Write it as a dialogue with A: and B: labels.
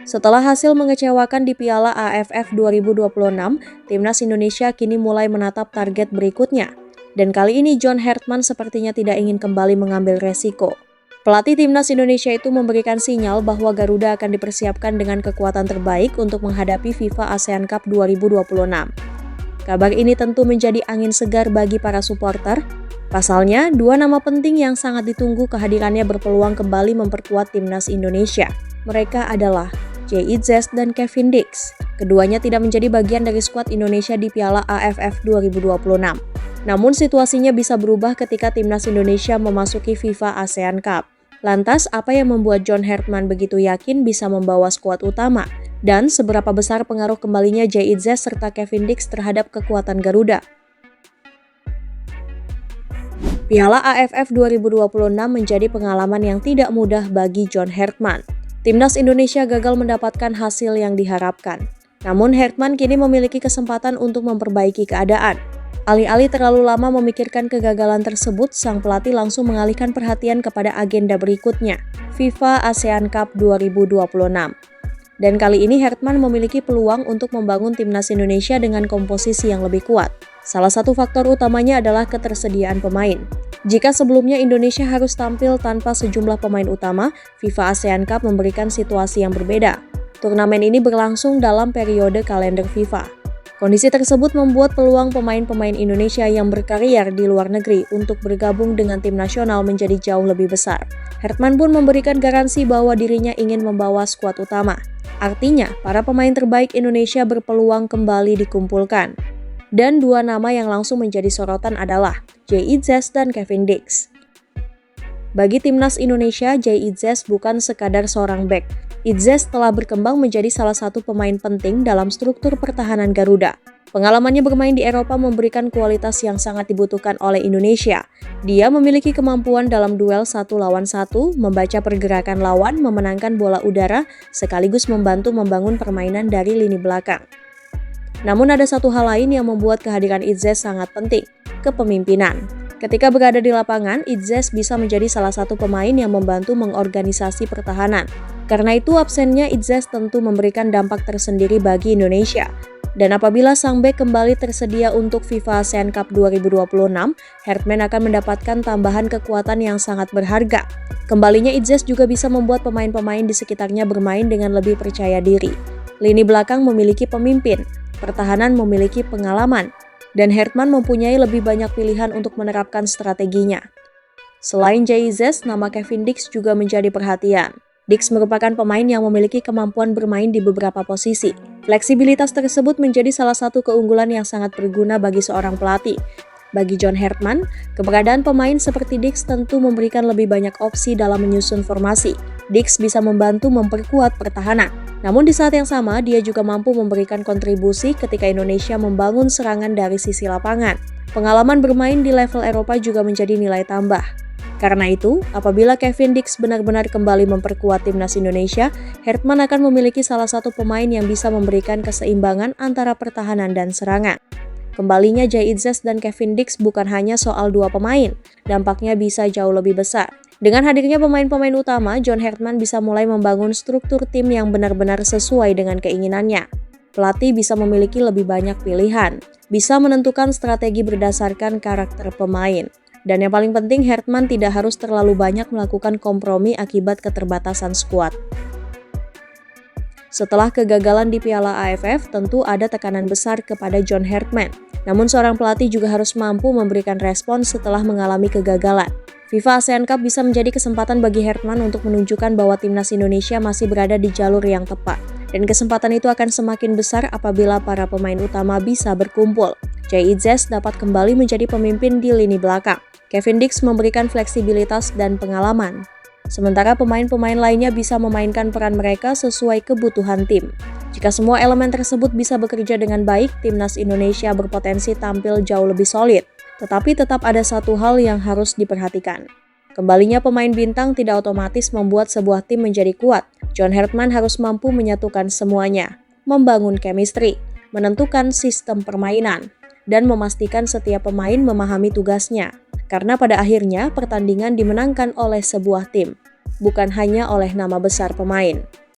A: Setelah hasil mengecewakan di Piala AFF 2026, Timnas Indonesia kini mulai menatap target berikutnya. Dan kali ini John Hartman sepertinya tidak ingin kembali mengambil resiko. Pelatih Timnas Indonesia itu memberikan sinyal bahwa Garuda akan dipersiapkan dengan kekuatan terbaik untuk menghadapi FIFA ASEAN Cup 2026. Kabar ini tentu menjadi angin segar bagi para supporter. Pasalnya, dua nama penting yang sangat ditunggu kehadirannya berpeluang kembali memperkuat Timnas Indonesia. Mereka adalah Jay Itzes dan Kevin Dix. Keduanya tidak menjadi bagian dari skuad Indonesia di Piala AFF 2026. Namun situasinya bisa berubah ketika Timnas Indonesia memasuki FIFA ASEAN Cup. Lantas, apa yang membuat John Hartman begitu yakin bisa membawa skuad utama? Dan seberapa besar pengaruh kembalinya Jay Itzes serta Kevin Dix terhadap kekuatan Garuda? Piala AFF 2026 menjadi pengalaman yang tidak mudah bagi John Hartman. Timnas Indonesia gagal mendapatkan hasil yang diharapkan. Namun Hartman kini memiliki kesempatan untuk memperbaiki keadaan. Alih-alih terlalu lama memikirkan kegagalan tersebut, sang pelatih langsung mengalihkan perhatian kepada agenda berikutnya, FIFA ASEAN Cup 2026. Dan kali ini Hartman memiliki peluang untuk membangun Timnas Indonesia dengan komposisi yang lebih kuat. Salah satu faktor utamanya adalah ketersediaan pemain. Jika sebelumnya Indonesia harus tampil tanpa sejumlah pemain utama, FIFA ASEAN Cup memberikan situasi yang berbeda. Turnamen ini berlangsung dalam periode kalender FIFA. Kondisi tersebut membuat peluang pemain-pemain Indonesia yang berkarier di luar negeri untuk bergabung dengan tim nasional menjadi jauh lebih besar. Hartman pun memberikan garansi bahwa dirinya ingin membawa skuad utama. Artinya, para pemain terbaik Indonesia berpeluang kembali dikumpulkan. Dan dua nama yang langsung menjadi sorotan adalah Jay Itzes dan Kevin Dix. Bagi Timnas Indonesia, Jay Itzes bukan sekadar seorang bek. Itzes telah berkembang menjadi salah satu pemain penting dalam struktur pertahanan Garuda. Pengalamannya bermain di Eropa memberikan kualitas yang sangat dibutuhkan oleh Indonesia. Dia memiliki kemampuan dalam duel 1 lawan 1, membaca pergerakan lawan, memenangkan bola udara, sekaligus membantu membangun permainan dari lini belakang. Namun ada satu hal lain yang membuat kehadiran Itzes sangat penting, kepemimpinan. Ketika berada di lapangan, Itzes bisa menjadi salah satu pemain yang membantu mengorganisasi pertahanan. Karena itu absennya Itzes tentu memberikan dampak tersendiri bagi Indonesia. Dan apabila sang bek kembali tersedia untuk FIFA ASEAN Cup 2026, Hartman akan mendapatkan tambahan kekuatan yang sangat berharga. Kembalinya Itzes juga bisa membuat pemain-pemain di sekitarnya bermain dengan lebih percaya diri. Lini belakang memiliki pemimpin, pertahanan memiliki pengalaman, dan Hartman mempunyai lebih banyak pilihan untuk menerapkan strateginya. Selain Jay Itzes, nama Kevin Dix juga menjadi perhatian. Dix merupakan pemain yang memiliki kemampuan bermain di beberapa posisi. Fleksibilitas tersebut menjadi salah satu keunggulan yang sangat berguna bagi seorang pelatih. Bagi John Hartman, keberadaan pemain seperti Dix tentu memberikan lebih banyak opsi dalam menyusun formasi. Dix bisa membantu memperkuat pertahanan. Namun di saat yang sama, dia juga mampu memberikan kontribusi ketika Indonesia membangun serangan dari sisi lapangan. Pengalaman bermain di level Eropa juga menjadi nilai tambah. Karena itu, apabila Kevin Dix benar-benar kembali memperkuat Timnas Indonesia, Hartman akan memiliki salah satu pemain yang bisa memberikan keseimbangan antara pertahanan dan serangan. Kembalinya Jay Itzes dan Kevin Dix bukan hanya soal dua pemain, dampaknya bisa jauh lebih besar. Dengan hadirnya pemain-pemain utama, John Hartman bisa mulai membangun struktur tim yang benar-benar sesuai dengan keinginannya. Pelatih bisa memiliki lebih banyak pilihan, bisa menentukan strategi berdasarkan karakter pemain. Dan yang paling penting, Hartman tidak harus terlalu banyak melakukan kompromi akibat keterbatasan skuad. Setelah kegagalan di Piala AFF, tentu ada tekanan besar kepada John Hartman. Namun seorang pelatih juga harus mampu memberikan respon setelah mengalami kegagalan. FIFA ASEAN Cup bisa menjadi kesempatan bagi Hartman untuk menunjukkan bahwa Timnas Indonesia masih berada di jalur yang tepat. Dan kesempatan itu akan semakin besar apabila para pemain utama bisa berkumpul. Jay Itzes dapat kembali menjadi pemimpin di lini belakang. Kevin Dix memberikan fleksibilitas dan pengalaman. Sementara pemain-pemain lainnya bisa memainkan peran mereka sesuai kebutuhan tim. Jika semua elemen tersebut bisa bekerja dengan baik, Timnas Indonesia berpotensi tampil jauh lebih solid. Tetapi tetap ada satu hal yang harus diperhatikan. Kembalinya pemain bintang tidak otomatis membuat sebuah tim menjadi kuat. John Hartman harus mampu menyatukan semuanya, membangun chemistry, menentukan sistem permainan, dan memastikan setiap pemain memahami tugasnya. Karena pada akhirnya pertandingan dimenangkan oleh sebuah tim, bukan hanya oleh nama besar pemain.